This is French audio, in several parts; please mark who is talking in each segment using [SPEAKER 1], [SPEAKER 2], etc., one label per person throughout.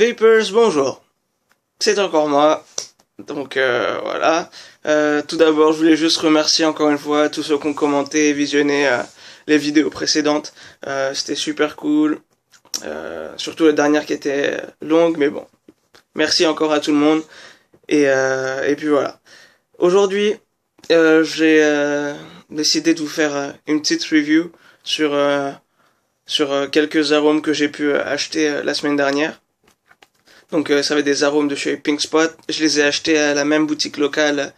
[SPEAKER 1] Vapers, bonjour, c'est encore moi, donc voilà. Tout d'abord, je voulais juste remercier encore une fois tous ceux qui ont commenté et visionné les vidéos précédentes. C'était super cool, surtout la dernière qui était longue, mais bon, merci encore à tout le monde. Et puis voilà. Aujourd'hui, j'ai décidé de vous faire une petite review sur quelques arômes que j'ai pu acheter la semaine dernière. Donc ça va être des arômes de chez Pink Spot. Je les ai achetés à la même boutique locale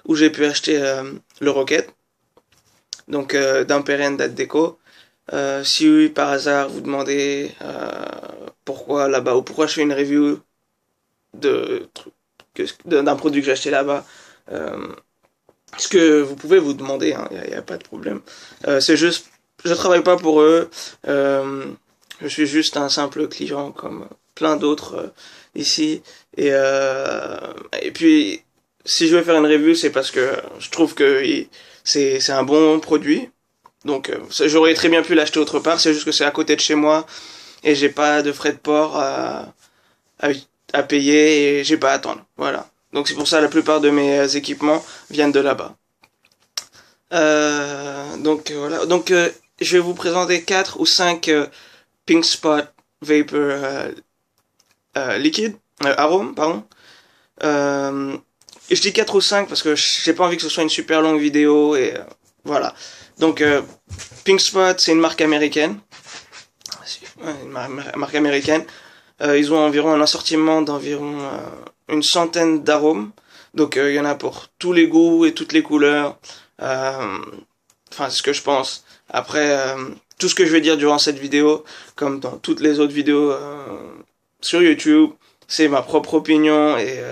[SPEAKER 1] où j'ai pu acheter le Rocket. Donc d'Ampere Date Déco. Si oui, par hasard vous demandez pourquoi là-bas ou pourquoi je fais une review d'un produit que j'ai acheté là-bas, ce que vous pouvez vous demander, y a pas de problème. C'est juste, je travaille pas pour eux. Je suis juste un simple client comme plein d'autres ici. Et puis, si je veux faire une review, c'est parce que je trouve que c'est un bon produit. Donc, j'aurais très bien pu l'acheter autre part. C'est juste que c'est à côté de chez moi et j'ai pas de frais de port à payer et j'ai pas à attendre. Voilà. Donc c'est pour ça la plupart de mes équipements viennent de là-bas. Donc voilà. Donc je vais vous présenter 4 ou 5 Pink Spot Vapor liquide, arôme, pardon. Et je dis 4 ou 5 parce que j'ai pas envie que ce soit une super longue vidéo et voilà. Donc Pink Spot, c'est une marque américaine. Une marque américaine. Ils ont environ un assortiment d'environ une centaine d'arômes. Donc il y en a pour tous les goûts et toutes les couleurs. Enfin, c'est ce que je pense. Après, tout ce que je vais dire durant cette vidéo, comme dans toutes les autres vidéos sur YouTube, c'est ma propre opinion et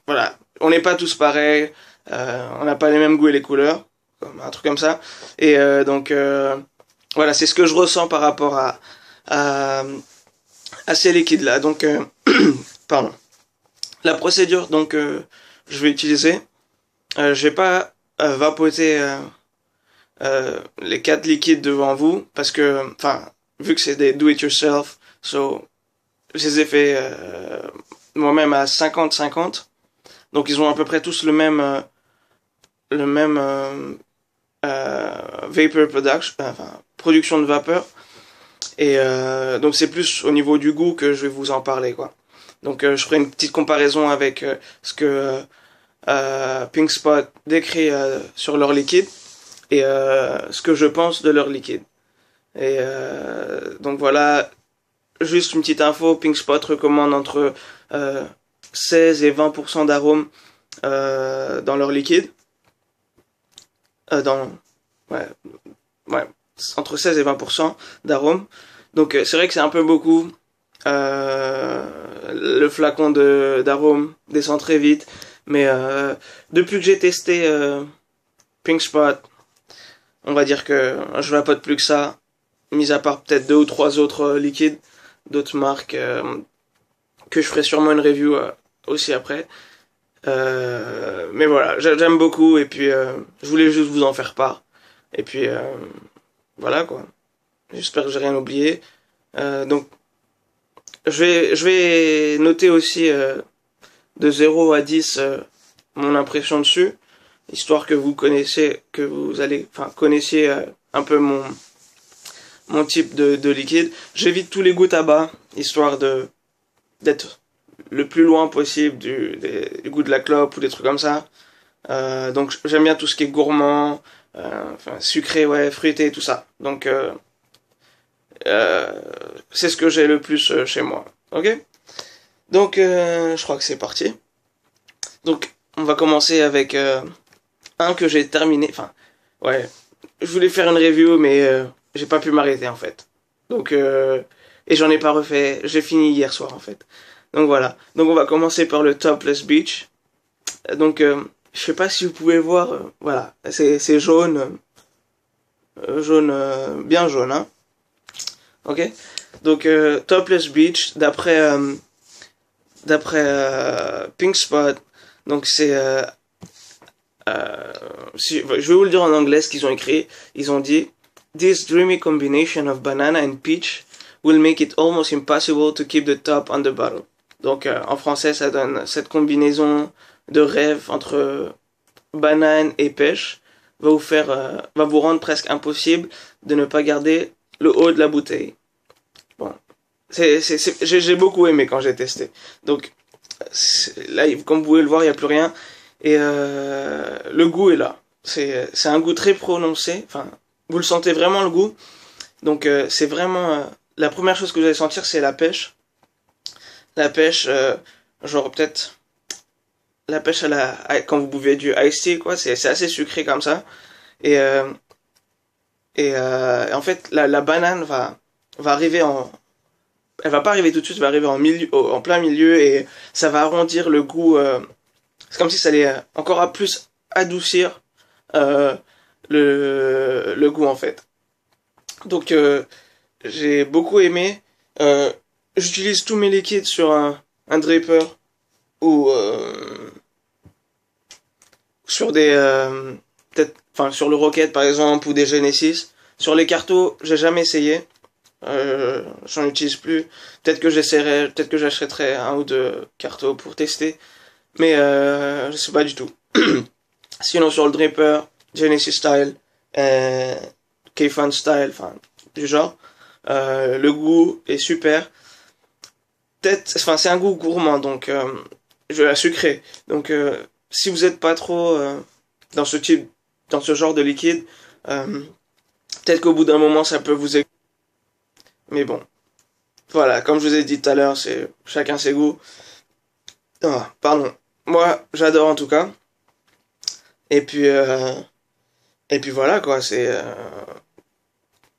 [SPEAKER 1] voilà. On n'est pas tous pareils. On n'a pas les mêmes goûts et les couleurs, comme un truc comme ça. Et donc voilà, c'est ce que je ressens par rapport à ces liquides là. Donc pardon. La procédure donc je vais utiliser, je vais pas vapoter les 4 liquides devant vous parce que enfin vu que c'est des do it yourself, so je les ai fait moi-même à 50-50. Donc ils ont à peu près tous le même vapor production, enfin production de vapeur. Et donc c'est plus au niveau du goût que je vais vous en parler quoi. Donc je ferai une petite comparaison avec ce que Pink Spot décrit sur leur liquide et ce que je pense de leur liquide. Et donc voilà, juste une petite info, Pink Spot recommande entre 16 et 20% d'arôme dans leur liquide. Ouais, entre 16 et 20% d'arôme. Donc c'est vrai que c'est un peu beaucoup. Le flacon d'arôme descend très vite. Mais depuis que j'ai testé Pink Spot, on va dire que je vapote plus que ça. Mis à part peut-être 2 ou 3 autres liquides d'autres marques que je ferai sûrement une review aussi après. Mais voilà, j'aime beaucoup et puis je voulais juste vous en faire part. Et puis voilà quoi. J'espère que j'ai rien oublié. Donc je vais noter aussi de 0 à 10 mon impression dessus, histoire que vous connaissiez un peu mon type de liquide. J'évite tous les goûts tabac, histoire d'être le plus loin possible du goût de la clope ou des trucs comme ça. Donc j'aime bien tout ce qui est gourmand, sucré, ouais, fruité, tout ça. Donc c'est ce que j'ai le plus chez moi. Ok? Donc je crois que c'est parti. Donc on va commencer avec un que j'ai terminé. Enfin, ouais, je voulais faire une review mais j'ai pas pu m'arrêter en fait. Donc et j'en ai pas refait. J'ai fini hier soir en fait. Donc voilà. Donc on va commencer par le Topless Beach. Donc je sais pas si vous pouvez voir. Voilà, c'est jaune, bien jaune, hein. Ok. Donc Topless Beach d'après Pink Spot. Donc c'est je vais vous le dire en anglais ce qu'ils ont écrit. Ils ont dit: This dreamy combination of banana and peach will make it almost impossible to keep the top on the bottle. Donc en français, ça donne cette combinaison de rêve entre banane et pêche va vous rendre presque impossible de ne pas garder le haut de la bouteille. Bon, j'ai beaucoup aimé quand j'ai testé. Donc là, comme vous pouvez le voir, il n'y a plus rien. Et le goût est là. C'est un goût très prononcé. Enfin, vous le sentez vraiment le goût. Donc c'est vraiment la première chose que vous allez sentir, c'est la pêche. La pêche, genre peut-être la pêche quand vous buvez du iced tea, quoi. C'est assez sucré comme ça. Et en fait, la banane va arriver elle va pas arriver tout de suite, elle va arriver en plein milieu et ça va arrondir le goût. C'est comme si ça allait encore à plus adoucir euh, le goût en fait. Donc j'ai beaucoup aimé. J'utilise tous mes liquides sur un draper ou sur des peut-être enfin sur le Rocket par exemple ou des Genesis. Sur les cartos, j'ai jamais essayé. J'en utilise plus. Peut-être que j'essaierai, peut-être que j'achèterai un ou deux cartos pour tester. Mais je sais pas du tout. Sinon sur le Draper, Genesis Style, K-Fun Style, enfin du genre. Le goût est super. Peut-être, enfin c'est un goût gourmand donc sucré. Donc si vous êtes pas trop dans ce genre de liquide, peut-être qu'au bout d'un moment ça peut vous écouter. Mais bon, voilà, comme je vous ai dit tout à l'heure, c'est chacun ses goûts. Ah, pardon. Moi, j'adore en tout cas. Et puis, voilà quoi, c'est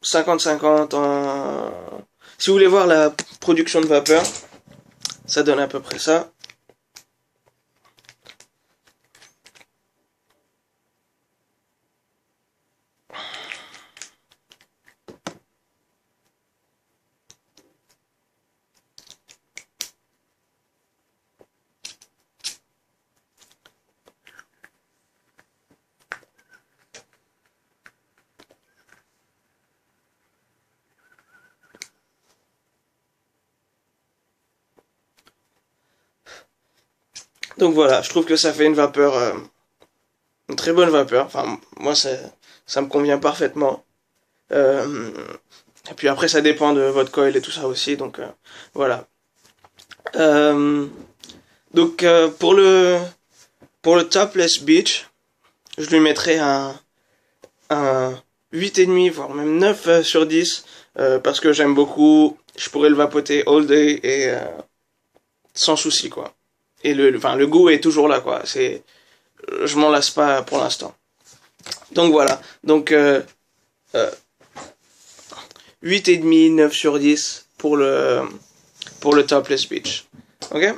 [SPEAKER 1] 50-50 en... Si vous voulez voir la production de vapeur, ça donne à peu près ça. Donc voilà, je trouve que ça fait une vapeur, une très bonne vapeur. Enfin, moi, ça me convient parfaitement. Euh, et puis après, ça dépend de votre coil et tout ça aussi. Donc voilà. Euh, donc pour le Topless Beach, je lui mettrais un 8,5 voire même 9 sur 10 parce que j'aime beaucoup. Je pourrais le vapoter all day et sans souci quoi. Et le goût est toujours là quoi. Je m'en lasse pas pour l'instant. Donc voilà. Donc euh, 8,5, 9 sur 10 pour le Topless Beach. Ok?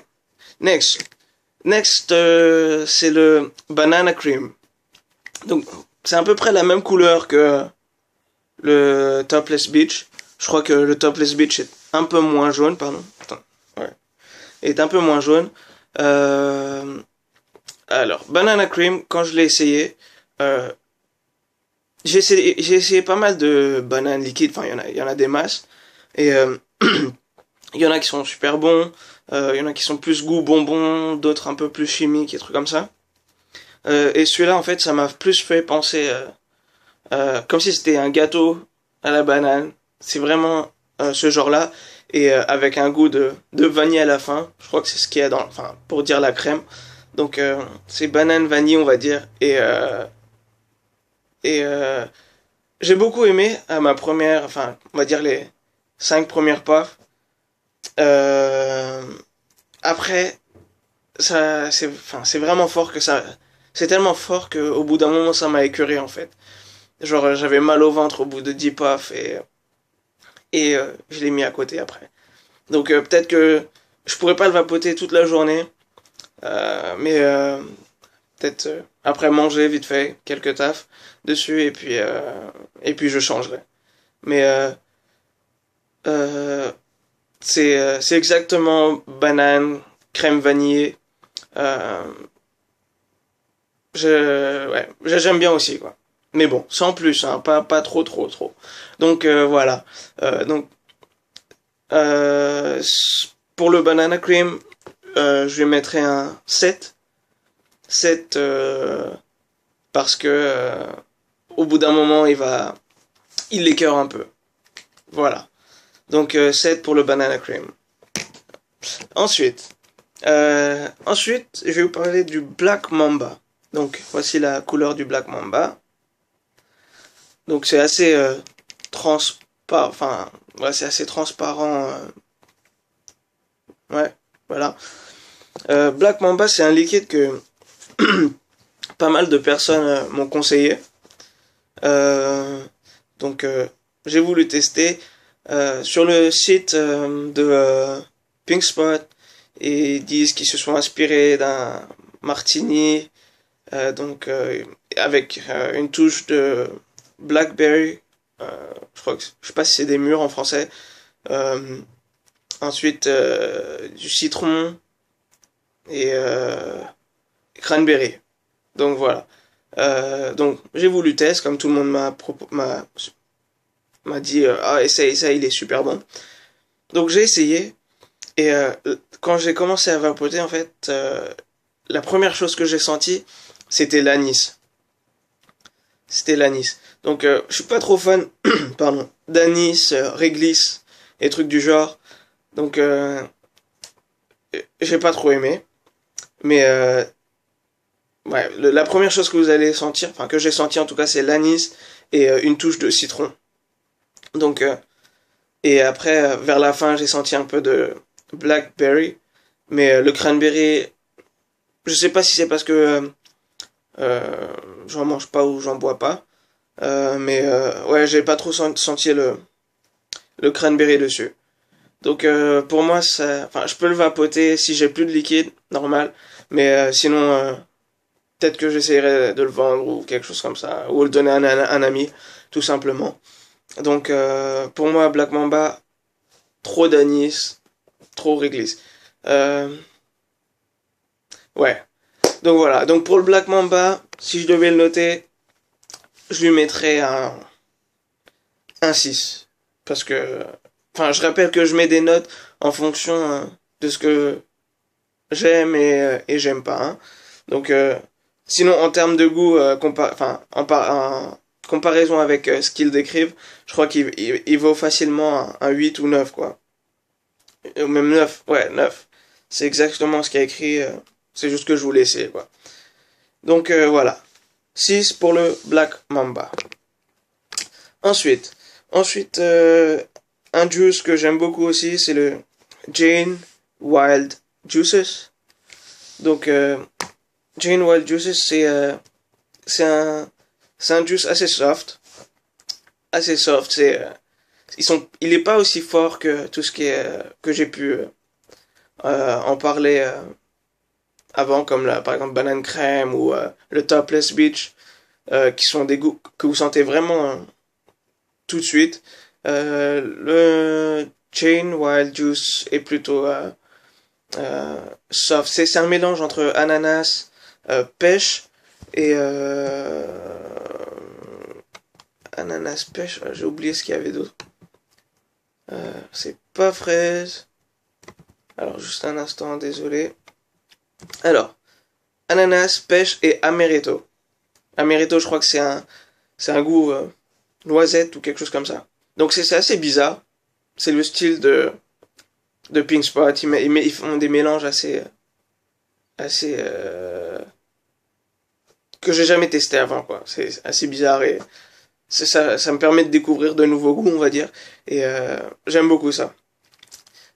[SPEAKER 1] Next. Next, c'est le Banana Cream. Donc, c'est à peu près la même couleur que le Topless Beach. Je crois que le Topless Beach est un peu moins jaune, pardon. Attends, ouais. Est un peu moins jaune. Euh, alors, Banana Cream, quand je l'ai essayé, euh, j'ai essayé pas mal de bananes liquides. Enfin, il y en a des masses. Et il y en a qui sont super bons. Il y en a qui sont plus goût bonbon, d'autres un peu plus chimiques et trucs comme ça. Et celui-là, en fait, ça m'a plus fait penser comme si c'était un gâteau à la banane. C'est vraiment ce genre-là. Et avec un goût de vanille à la fin. Je crois que c'est ce qu'il y a dans... Enfin, pour dire la crème. Donc, c'est banane vanille, on va dire. Et j'ai beaucoup aimé à ma première... Enfin, on va dire les 5 premières puffs. Euh, Après, c'est vraiment fort que ça... C'est tellement fort qu'au bout d'un moment, ça m'a écœuré, en fait. Genre, j'avais mal au ventre au bout de 10 puffs et je l'ai mis à côté après. Donc, peut-être que je pourrais pas le vapoter toute la journée, mais peut-être après manger vite fait quelques tafs dessus et puis je changerai. Mais euh, c'est exactement banane, crème vanillée. Euh, ouais, j'aime bien aussi quoi. Mais bon, sans plus, hein, pas trop. Donc voilà. Donc Euh, pour le banana cream, je lui mettrai un 7. 7 parce que au bout d'un moment, il l'écœure un peu. Voilà. Donc 7 pour le banana cream. Ensuite, je vais vous parler du Black Mamba. Donc, voici la couleur du Black Mamba. Donc, c'est assez transparent. Enfin, ouais, c'est assez transparent. Ouais, voilà. Black Mamba, c'est un liquide que pas mal de personnes m'ont conseillé. Euh, donc, j'ai voulu tester sur le site de Pink Spot. Et ils disent qu'ils se sont inspirés d'un martini, avec une touche de blackberry. Je sais pas si c'est des mûres en français. Euh, Ensuite, du citron et cranberry. Donc voilà. Donc j'ai voulu tester, comme tout le monde m'a dit, ah essaye ça, il est super bon. Donc j'ai essayé et quand j'ai commencé à vapoter, en fait, la première chose que j'ai senti, c'était l'anis. C'était l'anis. Donc je suis pas trop fan, pardon, d'anis, réglisse et trucs du genre. Donc j'ai pas trop aimé. Mais ouais, la première chose que vous allez sentir, enfin que j'ai senti en tout cas, c'est l'anis et une touche de citron. Donc et après vers la fin, j'ai senti un peu de blackberry, mais le cranberry, je sais pas si c'est parce que j'en mange pas ou j'en bois pas, mais ouais, j'ai pas trop senti le cranberry dessus. Donc pour moi, enfin, je peux le vapoter si j'ai plus de liquide, normal, mais sinon, peut-être que j'essayerai de le vendre ou quelque chose comme ça, ou le donner à un ami, tout simplement. Donc pour moi, Black Mamba, trop d'anis, trop réglisse. Euh, ouais. Donc voilà. Donc pour le Black Mamba, si je devais le noter, je lui mettrais un 6. Parce que, enfin, je rappelle que je mets des notes en fonction de ce que j'aime et j'aime pas. Hein. Donc, sinon, en termes de goût, enfin, en comparaison avec ce qu'ils décrivent, je crois qu'il vaut facilement un 8 ou 9 quoi. Ou même 9 ouais, 9. C'est exactement ce qu'il y a écrit, c'est juste que je voulais essayer, quoi. Donc, voilà. 6 pour le Black Mamba. Ensuite, ensuite un juice que j'aime beaucoup aussi, c'est le Jane Wild Juices. Donc, Jane Wild Juices, c'est un, c'est un juice assez soft. Assez soft, il est pas aussi fort que tout ce qui est, que j'ai pu en parler avant, comme par exemple Banane Crème ou le Topless Beach, qui sont des goûts que vous sentez vraiment tout de suite. Le Jane Wild Juice est plutôt soft. C'est un mélange entre ananas, pêche et ananas pêche. J'ai oublié ce qu'il y avait d'autre. C'est pas fraise. Alors juste un instant, désolé. Alors ananas, pêche et amaretto. Amaretto, je crois que c'est un goût noisette ou quelque chose comme ça. Donc c'est assez bizarre. C'est le style de Pink Spot. Ils font des mélanges assez que j'ai jamais testé avant, quoi. C'est assez bizarre et ça me permet de découvrir de nouveaux goûts, on va dire. Et j'aime beaucoup ça.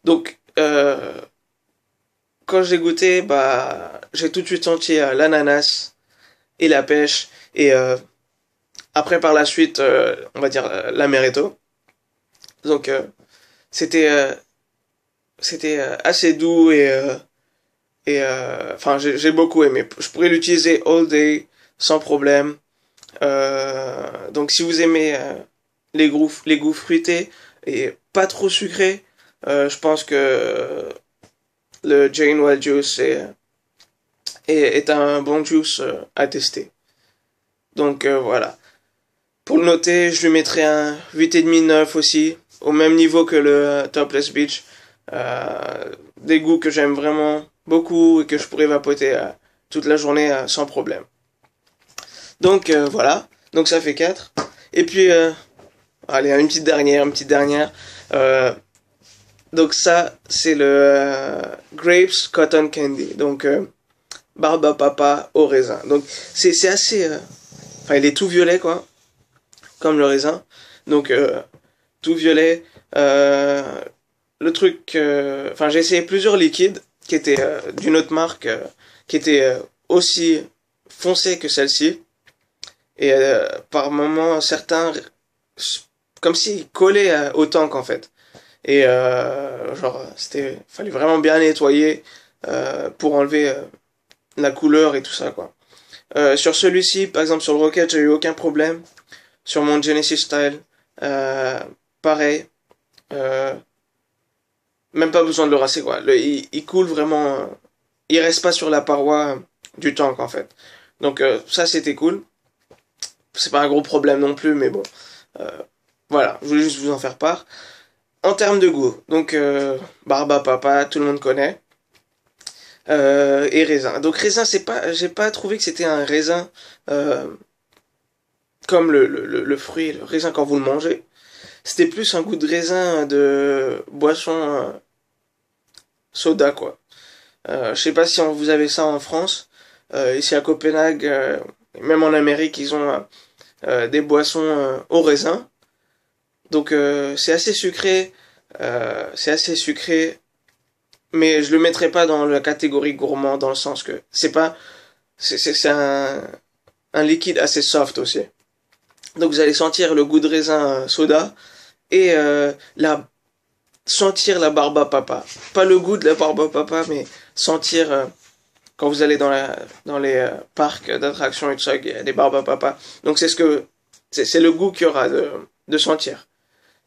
[SPEAKER 1] Donc quand j'ai goûté, bah j'ai tout de suite senti l'ananas et la pêche et après par la suite, on va dire l'amaretto. Donc c'était assez doux et enfin j'ai beaucoup aimé. Je pourrais l'utiliser all day sans problème. Donc si vous aimez les goûts fruités et pas trop sucrés, je pense que le Jane Wild Juice est un bon juice à tester. Donc voilà. Pour le noter, je lui mettrai un 8,5-9 aussi. au même niveau que le Topless Beach. Des goûts que j'aime vraiment beaucoup et que je pourrais vapoter toute la journée sans problème. Donc voilà, donc ça fait 4. Et puis, allez, une petite dernière. Donc ça, c'est le Grapes Cotton Candy. Donc barbe à papa au raisin. Donc c'est assez... Enfin, il est tout violet, quoi, comme le raisin. Donc tout violet. Le truc... Enfin, j'ai essayé plusieurs liquides qui étaient d'une autre marque, qui étaient aussi foncés que celle-ci. Et par moments, certains, comme s'ils collaient au tank, en fait. Et genre, fallait vraiment bien nettoyer pour enlever la couleur et tout ça, quoi. Sur celui-ci, par exemple, sur le Rocket, j'ai eu aucun problème. Sur mon Genesis Style, pareil. Euh, Même pas besoin de le rincer, quoi. Il coule vraiment. Il reste pas sur la paroi du tank, en fait. Donc ça, c'était cool. C'est pas un gros problème non plus, mais bon. Euh, voilà, je voulais juste vous en faire part. En termes de goût, donc barbe à papa, tout le monde connaît. Et raisin. Donc raisin, j'ai pas trouvé que c'était un raisin euh, comme le fruit, le raisin quand vous le mangez. C'était plus un goût de raisin de boisson soda, quoi. Je sais pas si vous avez ça en France. Ici à Copenhague, même en Amérique, ils ont des boissons au raisin. Donc c'est assez sucré. C'est assez sucré. Mais je le mettrai pas dans la catégorie gourmand dans le sens que c'est un liquide assez soft aussi. Donc vous allez sentir le goût de raisin soda et sentir la barbe à papa. Pas le goût de la barbe à papa, mais sentir quand vous allez dans les parcs d'attractions et tout ça, il y a des barbes à papa. Donc c'est le goût qu'il y aura de sentir.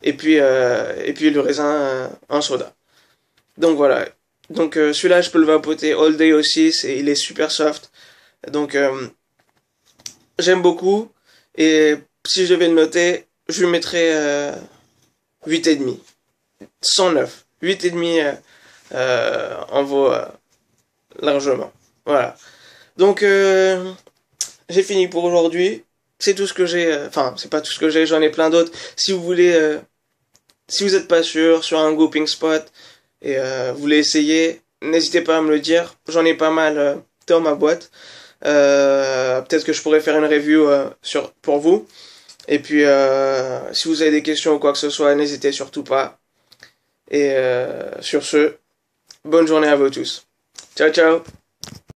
[SPEAKER 1] Et puis le raisin en soda. Donc voilà. Donc celui-là je peux le vapoter all day aussi, il est super soft. Donc j'aime beaucoup et si je devais le noter, je lui mettrais 8,5. 109. 8,5 en vaut largement. Voilà. Donc j'ai fini pour aujourd'hui. C'est tout ce que j'ai. Enfin, c'est pas tout ce que j'ai, j'en ai plein d'autres. Si vous voulez, si vous êtes pas sûr sur un go Pink Spot et vous voulez essayer, n'hésitez pas à me le dire. J'en ai pas mal dans ma boîte. Peut-être que je pourrais faire une review pour vous. Et puis, si vous avez des questions ou quoi que ce soit, n'hésitez surtout pas. Et sur ce, bonne journée à vous tous. Ciao, ciao!